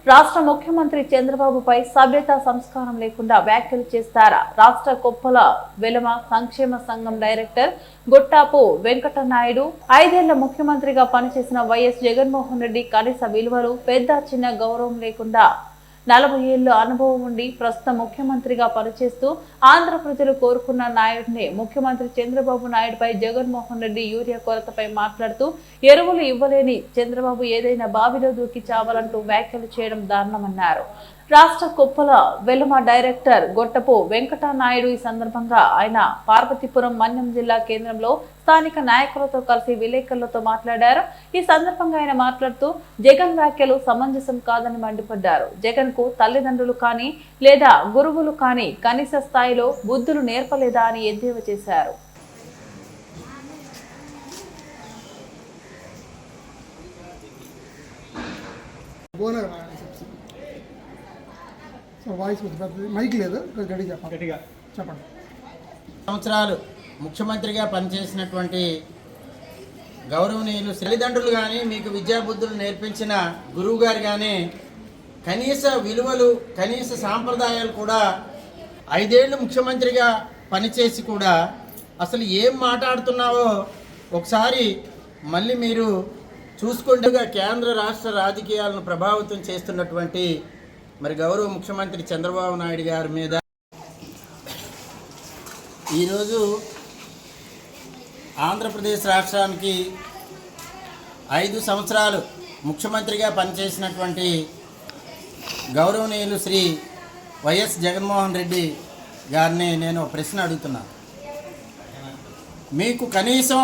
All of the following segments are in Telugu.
రాష్ట్ర ముఖ్యమంత్రి చంద్రబాబుపై సభ్యతా సంస్కారం లేకుండా వ్యాఖ్యలు చేస్తారా? రాష్ట్ర కొప్పల వెలమ సంక్షేమ సంఘం డైరెక్టర్ గొట్టాపు వెంకటనాయుడు 5 ఏళ్ల ముఖ్యమంత్రిగా పనిచేసిన వైఎస్ జగన్మోహన్ రెడ్డి కనీస విలువలు పెద్ద చిన్న గౌరవం లేకుండా 40 ఏళ్ల అనుభవం ఉండి ప్రస్తుత ముఖ్యమంత్రిగా పనిచేస్తూ ఆంధ్ర ప్రజలు కోరుకున్న నాయుడిని ముఖ్యమంత్రి చంద్రబాబు నాయుడుపై జగన్మోహన్ రెడ్డి యూరియా కొరతపై మాట్లాడుతూ ఎరువులు ఇవ్వలేని చంద్రబాబు ఏదైనా బావిలో దూకి చావాలంటూ వ్యాఖ్యలు చేయడం దారుణమన్నారు. రాష్ట్ర కొప్పల వెలమ డైరెక్టర్ గొట్టపు వెంకటనాయుడు ఈ సందర్భంగా ఆయన పార్వతీపురం మన్యం జిల్లా కేంద్రంలో స్థానిక నాయకులతో కలిసి విలేకరులతో మాట్లాడారు. ఈ సందర్భంగా ఆయన మాట్లాడుతూ జగన్ వ్యాఖ్యలు సమంజసం కాదని మండిపడ్డారు. జగన్ కు తల్లిదండ్రులు కానీ లేదా గురువులు కానీ కనీస స్థాయిలో బుద్ధులు నేర్పలేదా అని ఎద్దేవా చేశారు. సంవత్సరాలు ముఖ్యమంత్రిగా పనిచేసినటువంటి గౌరవనీయులు తల్లిదండ్రులు కానీ మీకు విద్యాబుద్ధులు నేర్పించిన గురువు గారు కానీ కనీస విలువలు కనీస సాంప్రదాయాలు కూడా 5 ఏళ్ళు ముఖ్యమంత్రిగా పనిచేసి కూడా అసలు ఏం మాట్లాడుతున్నావో ఒకసారి మళ్ళీ మీరు చూసుకుంటూగా కేంద్ర రాష్ట్ర రాజకీయాలను ప్రభావితం చేస్తున్నటువంటి మరి గౌరవ ముఖ్యమంత్రి చంద్రబాబు నాయుడు గారి మీద ఈరోజు ఆంధ్రప్రదేశ్ రాష్ట్రానికి 5 సంవత్సరాలు ముఖ్యమంత్రిగా పనిచేసినటువంటి గౌరవనీయులు శ్రీ వైఎస్ జగన్మోహన్ రెడ్డి గారిని నేను ప్రశ్న అడుగుతున్నాను. మీకు కనీసం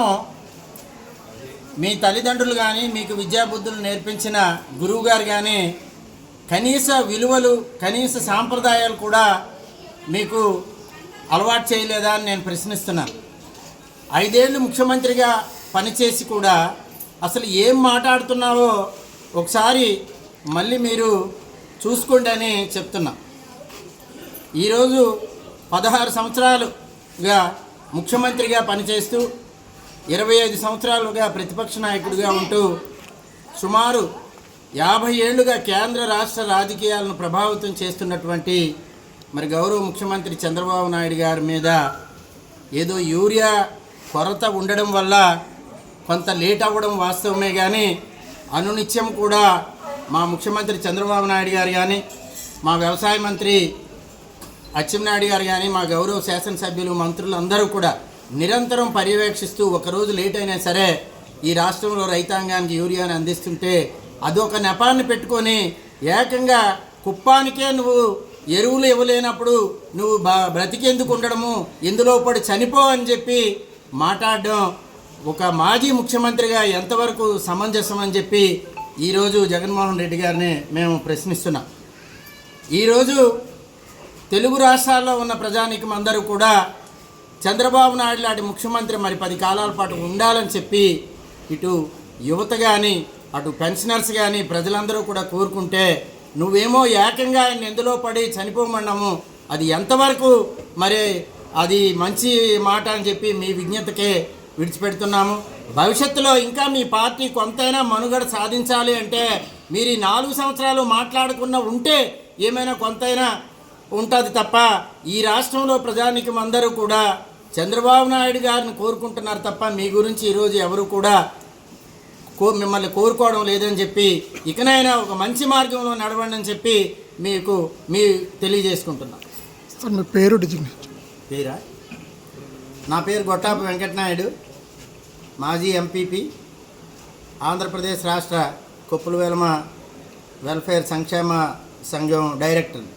మీ తల్లిదండ్రులు కానీ మీకు విద్యాబుద్ధులు నేర్పించిన గురువు గారు కానీ కనీస విలువలు కనీస సాంప్రదాయాలు కూడా మీకు అలవాటు చేయలేదా అని నేను ప్రశ్నిస్తున్నాను. 5 ఏళ్ళు ముఖ్యమంత్రిగా పనిచేసి కూడా అసలు ఏం మాట్లాడుతున్నావో ఒకసారి మళ్ళీ మీరు చూసుకోండి అని చెప్తున్నా. ఈరోజు 16 సంవత్సరాలుగా ముఖ్యమంత్రిగా పనిచేస్తూ 25 సంవత్సరాలుగా ప్రతిపక్ష నాయకుడిగా ఉంటూ సుమారు 50 ఏళ్లుగా కేంద్ర రాష్ట్ర రాజకీయాలను ప్రభావితం చేస్తున్నటువంటి మరి గౌరవ ముఖ్యమంత్రి చంద్రబాబు నాయుడు గారి మీద ఏదో యూరియా కొరత ఉండడం వల్ల కొంత లేట్ అవ్వడం వాస్తవమే, కానీ అనునిత్యం కూడా మా ముఖ్యమంత్రి చంద్రబాబు నాయుడు గారు కానీ మా వ్యవసాయ మంత్రి అచ్చెన్నాయుడు గారు కానీ మా గౌరవ శాసనసభ్యులు మంత్రులు అందరూ కూడా నిరంతరం పర్యవేక్షిస్తూ ఒకరోజు లేట్ అయినా సరే ఈ రాష్ట్రంలో రైతాంగానికి యూరియాని అందిస్తుంటే అదొక నెపాన్ని పెట్టుకొని ఏకంగా కుప్పానికే నువ్వు ఎరువులు ఇవ్వలేనప్పుడు నువ్వు బ్రతికెందుకు ఉండడము, ఇందులో పడి చనిపో అని చెప్పి మాట్లాడడం ఒక మాజీ ముఖ్యమంత్రిగా ఎంతవరకు సమంజసం అని చెప్పి ఈరోజు జగన్మోహన్ రెడ్డి గారిని మేము ప్రశ్నిస్తున్నాం. ఈరోజు తెలుగు రాష్ట్రాల్లో ఉన్న ప్రజానీకం అందరూ కూడా చంద్రబాబు నాయుడు లాంటి ముఖ్యమంత్రి మరి 10 కాలాల పాటు ఉండాలని చెప్పి ఇటు యువత కానీ అటు పెన్షనర్స్ కానీ ప్రజలందరూ కూడా కోరుకుంటే నువ్వేమో ఏకంగా ఆయన ఎందులో పడి చనిపోమన్నాము, అది ఎంతవరకు మరి అది మంచి మాట అని చెప్పి మీ విజ్ఞతకే విడిచిపెడుతున్నాము. భవిష్యత్తులో ఇంకా మీ పార్టీ కొంతైనా మనుగడ సాధించాలి అంటే మీరు 4 సంవత్సరాలు మాట్లాడకుండా ఉంటే ఏమైనా కొంతైనా ఉంటుంది తప్ప ఈ రాష్ట్రంలో ప్రజానీకం అందరూ కూడా చంద్రబాబు నాయుడు గారిని కోరుకుంటున్నారు తప్ప మీ గురించి ఈరోజు ఎవరు కూడా మిమ్మల్ని కోరుకోవడం లేదని చెప్పి ఇకనైనా ఒక మంచి మార్గంలో నడవండి అని చెప్పి మీకు తెలియజేసుకుంటున్నాను. సార్ మీ పేరు పేరా? నా పేరు గొట్టాపు వెంకటనాయుడు, మాజీ ఎంపీపీ, ఆంధ్రప్రదేశ్ రాష్ట్ర కొప్పుల వెలమ వెల్ఫేర్ సంక్షేమ సంఘం డైరెక్టర్.